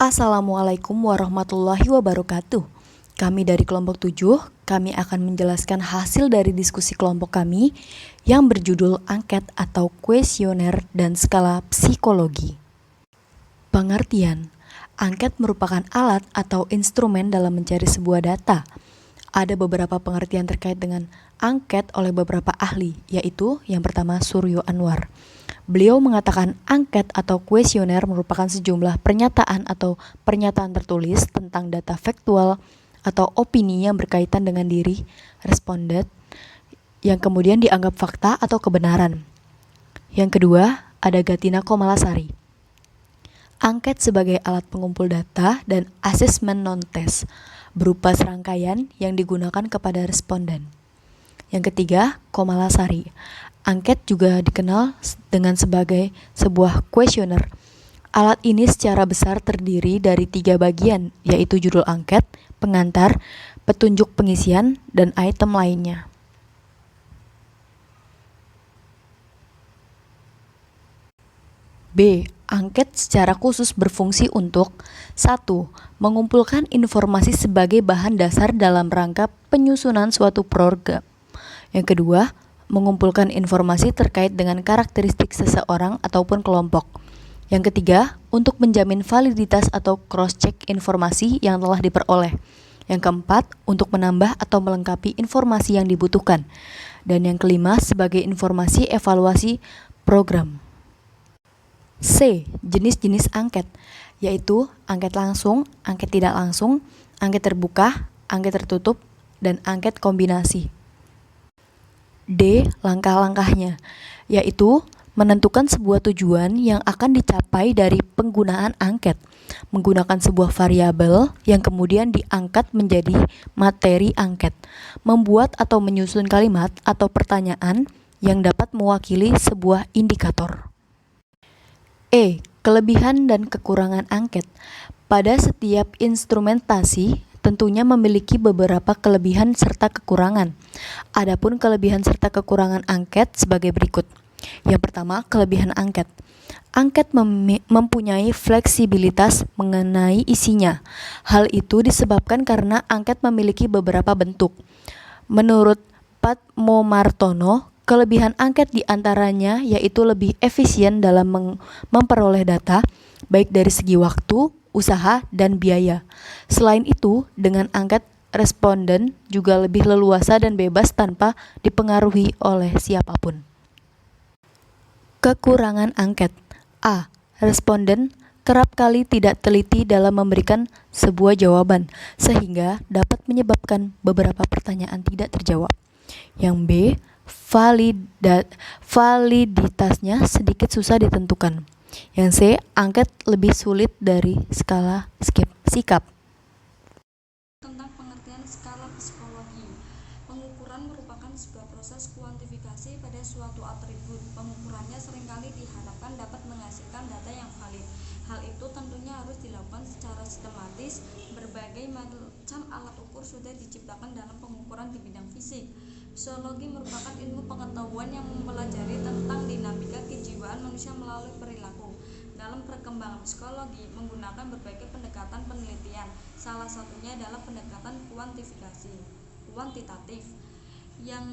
Assalamualaikum warahmatullahi wabarakatuh. Kami dari kelompok 7, kami akan menjelaskan hasil dari diskusi kelompok kami yang berjudul angket atau kuesioner dan skala psikologi. Pengertian: angket merupakan alat atau instrumen dalam mencari sebuah data. Ada beberapa pengertian terkait dengan angket oleh beberapa ahli, yaitu yang pertama Suryo Anwar. Beliau mengatakan angket atau kuesioner merupakan sejumlah pernyataan atau pernyataan tertulis tentang data faktual atau opini yang berkaitan dengan diri responden yang kemudian dianggap fakta atau kebenaran. Yang kedua, ada Gatina Komalasari. Angket sebagai alat pengumpul data dan asesmen non-tes berupa serangkaian yang digunakan kepada responden. Yang ketiga, Komalasari. Angket juga dikenal dengan sebagai sebuah kuesioner. Alat ini secara besar terdiri dari 3 bagian, yaitu judul angket, pengantar, petunjuk pengisian, dan item lainnya. B. Angket secara khusus berfungsi untuk 1. Mengumpulkan informasi sebagai bahan dasar dalam rangka penyusunan suatu program. Yang kedua, mengumpulkan informasi terkait dengan karakteristik seseorang ataupun kelompok. Yang ketiga, untuk menjamin validitas atau cross-check informasi yang telah diperoleh. Yang keempat, untuk menambah atau melengkapi informasi yang dibutuhkan. Dan yang kelima, sebagai informasi evaluasi program. C. Jenis-jenis angket, yaitu angket langsung, angket tidak langsung, angket terbuka, angket tertutup, dan angket kombinasi. D. Langkah-langkahnya, yaitu menentukan sebuah tujuan yang akan dicapai dari penggunaan angket, menggunakan sebuah variabel yang kemudian diangkat menjadi materi angket, membuat atau menyusun kalimat atau pertanyaan yang dapat mewakili sebuah indikator. E. Kelebihan dan kekurangan angket. Pada setiap instrumentasi tentunya memiliki beberapa kelebihan serta kekurangan. Adapun kelebihan serta kekurangan angket sebagai berikut. Yang pertama, kelebihan angket. Angket mempunyai fleksibilitas mengenai isinya. Hal itu disebabkan karena angket memiliki beberapa bentuk. Menurut Padmo Martono, kelebihan angket diantaranya yaitu lebih efisien dalam memperoleh data, baik dari segi waktu, usaha, dan biaya. Selain itu, dengan angket responden juga lebih leluasa dan bebas tanpa dipengaruhi oleh siapapun. Kekurangan angket. A. Responden kerap kali tidak teliti dalam memberikan sebuah jawaban, sehingga dapat menyebabkan beberapa pertanyaan tidak terjawab. Yang B. Validitasnya sedikit susah ditentukan. Yang C. Angket lebih sulit dari skala sikap. Tentang pengertian skala psikologi. Pengukuran merupakan sebuah proses kuantifikasi pada suatu atribut. Pengukurannya seringkali diharapkan dapat menghasilkan data yang valid. Hal itu tentunya harus dilakukan secara sistematis. Berbagai macam alat ukur sudah diciptakan dalam pengukuran di bidang fisik. Psikologi merupakan ilmu pengetahuan yang mempelajari tentang dinamika kejiwaan manusia melalui perilaku. Dalam perkembangan psikologi menggunakan berbagai pendekatan penelitian. Salah satunya adalah pendekatan kuantitatif. Yang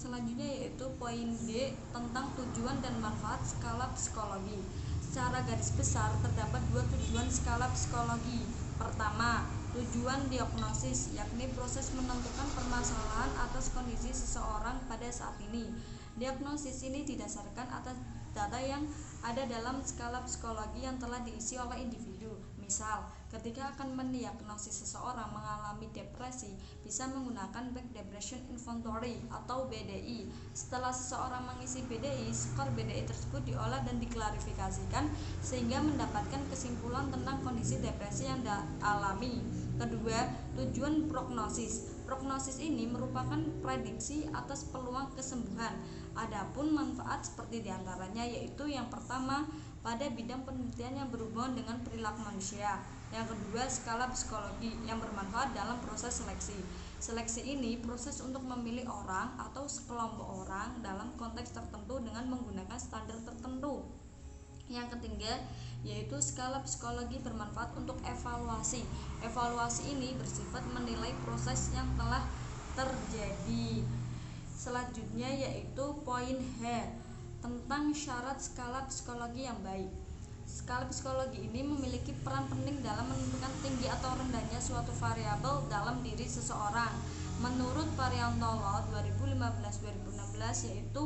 selanjutnya yaitu poin D tentang tujuan dan manfaat skala psikologi. Secara garis besar terdapat 2 tujuan skala psikologi. Pertama, tujuan diagnosis, yakni proses menentukan permasalahan atas kondisi seseorang pada saat ini. Diagnosis ini didasarkan atas data yang ada dalam skala psikologi yang telah diisi oleh individu. Misal, ketika akan mendiagnosis seseorang mengalami depresi, bisa menggunakan Back Depression Inventory atau BDI. Setelah seseorang mengisi BDI, skor BDI tersebut diolah dan diklarifikasikan sehingga mendapatkan kesimpulan tentang kondisi depresi yang dialami. Kedua, tujuan prognosis. Prognosis ini merupakan prediksi atas peluang kesembuhan. Adapun manfaat seperti diantaranya yaitu yang pertama, pada bidang penelitian yang berhubungan dengan perilaku manusia. Yang kedua, skala psikologi yang bermanfaat dalam proses seleksi. Seleksi ini proses untuk memilih orang atau sekelompok orang dalam konteks tertentu dengan menggunakan standar tertentu. Yang ketiga yaitu skala psikologi bermanfaat untuk evaluasi. Evaluasi ini bersifat menilai proses yang telah terjadi. Selanjutnya yaitu poin H tentang syarat skala psikologi yang baik. Skala psikologi ini memiliki peran penting dalam menentukan tinggi atau rendahnya suatu variabel dalam diri seseorang. Menurut Pariantolo 2015-2016 yaitu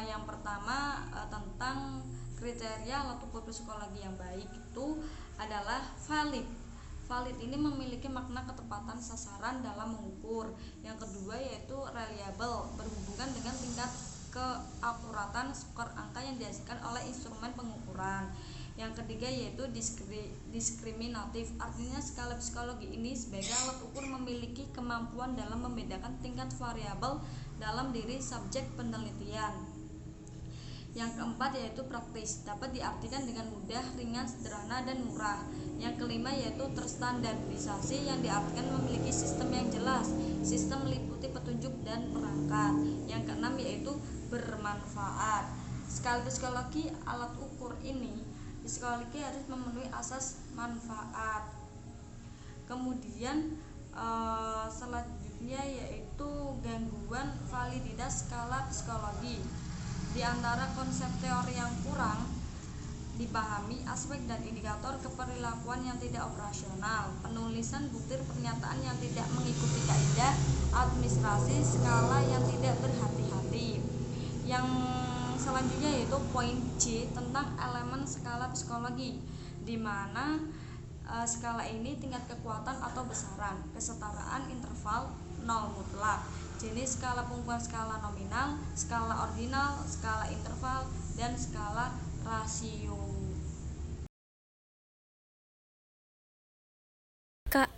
yang pertama tentang kriteria alat ukur psikologi yang baik itu adalah valid. Valid ini memiliki makna ketepatan sasaran dalam mengukur. Yang kedua yaitu reliable, berhubungan dengan tingkat keakuratan skor angka yang dihasilkan oleh instrumen pengukuran. Yang ketiga yaitu diskriminatif, artinya skala psikologi ini sebagai alat ukur memiliki kemampuan dalam membedakan tingkat variabel dalam diri subjek penelitian. Yang keempat yaitu praktis, dapat diartikan dengan mudah, ringan, sederhana, dan murah. Yang kelima yaitu terstandarisasi, yang diartikan memiliki sistem yang jelas, sistem meliputi petunjuk dan perangkat. Yang keenam yaitu bermanfaat. Skala psikologi alat ukur ini, psikologi harus memenuhi asas manfaat. Kemudian selanjutnya yaitu gangguan validitas skala psikologi. Di antara konsep teori yang kurang dipahami aspek dan indikator keperilakuan yang tidak operasional, penulisan butir pernyataan yang tidak mengikuti kaidah administrasi, skala yang tidak berhati-hati. Yang selanjutnya yaitu poin J tentang elemen skala psikologi, di mana skala ini tingkat kekuatan atau besaran, kesetaraan interval, nol mutlak, jenis skala pengukuran, skala nominal, skala ordinal, skala interval, dan skala rasio.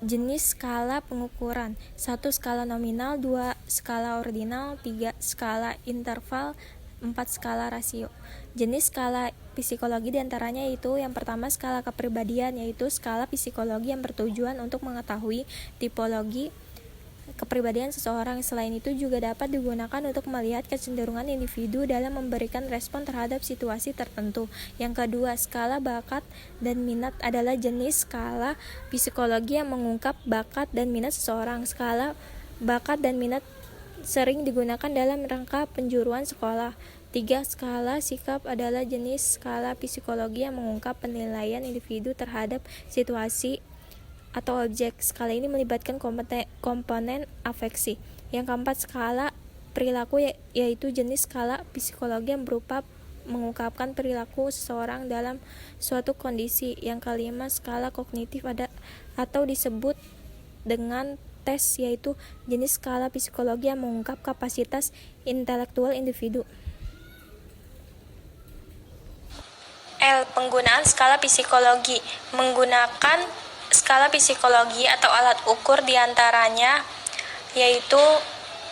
Jenis skala pengukuran: 1 skala nominal, 2 skala ordinal, 3 skala interval, 4 skala rasio. Jenis skala psikologi diantaranya yaitu yang pertama skala kepribadian, yaitu skala psikologi yang bertujuan untuk mengetahui tipologi kepribadian seseorang. Selain itu juga dapat digunakan untuk melihat kecenderungan individu dalam memberikan respon terhadap situasi tertentu. Yang kedua, skala bakat dan minat adalah jenis skala psikologi yang mengungkap bakat dan minat seseorang. Skala bakat dan minat sering digunakan dalam rangka penjuruan sekolah. 3. Skala sikap adalah jenis skala psikologi yang mengungkap penilaian individu terhadap situasi atau objek. Skala ini melibatkan komponen afeksi. Yang keempat, skala perilaku yaitu jenis skala psikologi yang berupa mengungkapkan perilaku seseorang dalam suatu kondisi. Yang kelima, skala kognitif atau disebut dengan tes, yaitu jenis skala psikologi yang mengungkap kapasitas intelektual individu. L. Penggunaan skala psikologi. Menggunakan skala psikologi atau alat ukur diantaranya yaitu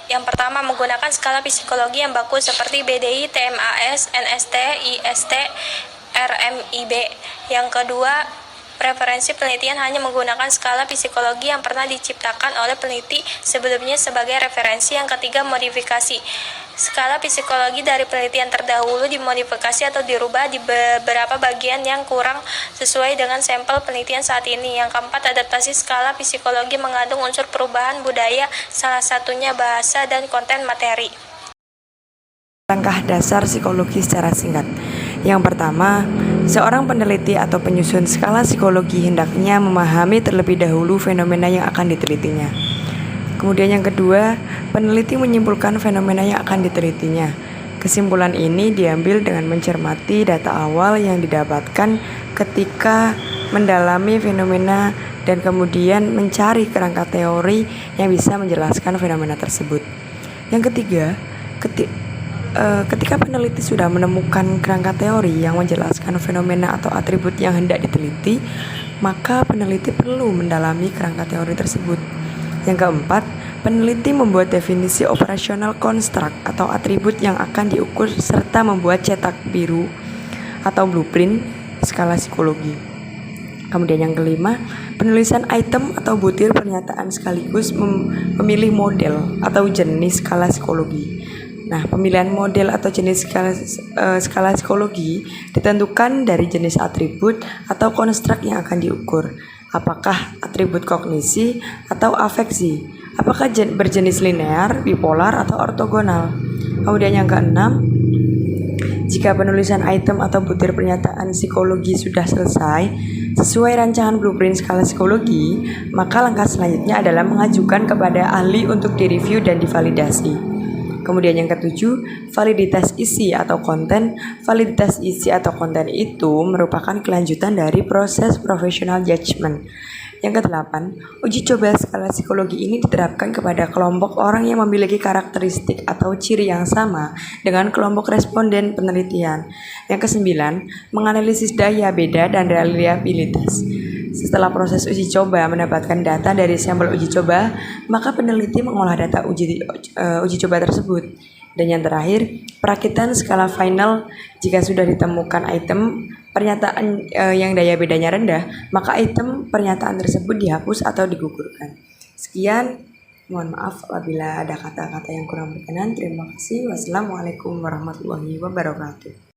yang pertama menggunakan skala psikologi yang baku seperti BDI, TMAS, NST, IST, RMIB. Yang kedua, referensi penelitian hanya menggunakan skala psikologi yang pernah diciptakan oleh peneliti sebelumnya sebagai referensi. Yang ketiga, modifikasi. Skala psikologi dari penelitian terdahulu dimodifikasi atau dirubah di beberapa bagian yang kurang sesuai dengan sampel penelitian saat ini. Yang keempat, adaptasi. Skala psikologi mengandung unsur perubahan budaya, salah satunya bahasa dan konten materi. Langkah dasar psikologi secara singkat. Yang pertama, seorang peneliti atau penyusun skala psikologi hendaknya memahami terlebih dahulu fenomena yang akan ditelitinya. Kemudian yang kedua, peneliti menyimpulkan fenomena yang akan ditelitinya. Kesimpulan ini diambil dengan mencermati data awal yang didapatkan ketika mendalami fenomena dan kemudian mencari kerangka teori yang bisa menjelaskan fenomena tersebut. Yang ketiga, ketika peneliti sudah menemukan kerangka teori yang menjelaskan fenomena atau atribut yang hendak diteliti, maka peneliti perlu mendalami kerangka teori tersebut. Yang keempat, peneliti membuat definisi operasional konstruk atau atribut yang akan diukur serta membuat cetak biru atau blueprint skala psikologi. Kemudian yang kelima, penulisan item atau butir pernyataan sekaligus memilih model atau jenis skala psikologi. Nah, pemilihan model atau jenis skala psikologi ditentukan dari jenis atribut atau konstruk yang akan diukur. Apakah atribut kognisi atau afeksi? Apakah berjenis linear, bipolar, atau ortogonal? Kemudian yang keenam, jika penulisan item atau butir pernyataan psikologi sudah selesai sesuai rancangan blueprint skala psikologi, maka langkah selanjutnya adalah mengajukan kepada ahli untuk direview dan divalidasi. Kemudian yang ketujuh, validitas isi atau konten. Validitas isi atau konten itu merupakan kelanjutan dari proses professional judgment. Yang kedelapan, uji coba skala psikologi ini diterapkan kepada kelompok orang yang memiliki karakteristik atau ciri yang sama dengan kelompok responden penelitian. Yang kesembilan, menganalisis daya beda dan reliabilitas. Setelah proses uji coba mendapatkan data dari sampel uji coba, maka peneliti mengolah data uji coba tersebut. Dan yang terakhir, perakitan skala final. Jika sudah ditemukan item pernyataan yang daya bedanya rendah, maka item pernyataan tersebut dihapus atau digugurkan. Sekian, mohon maaf apabila ada kata-kata yang kurang berkenan. Terima kasih. Wassalamualaikum warahmatullahi wabarakatuh.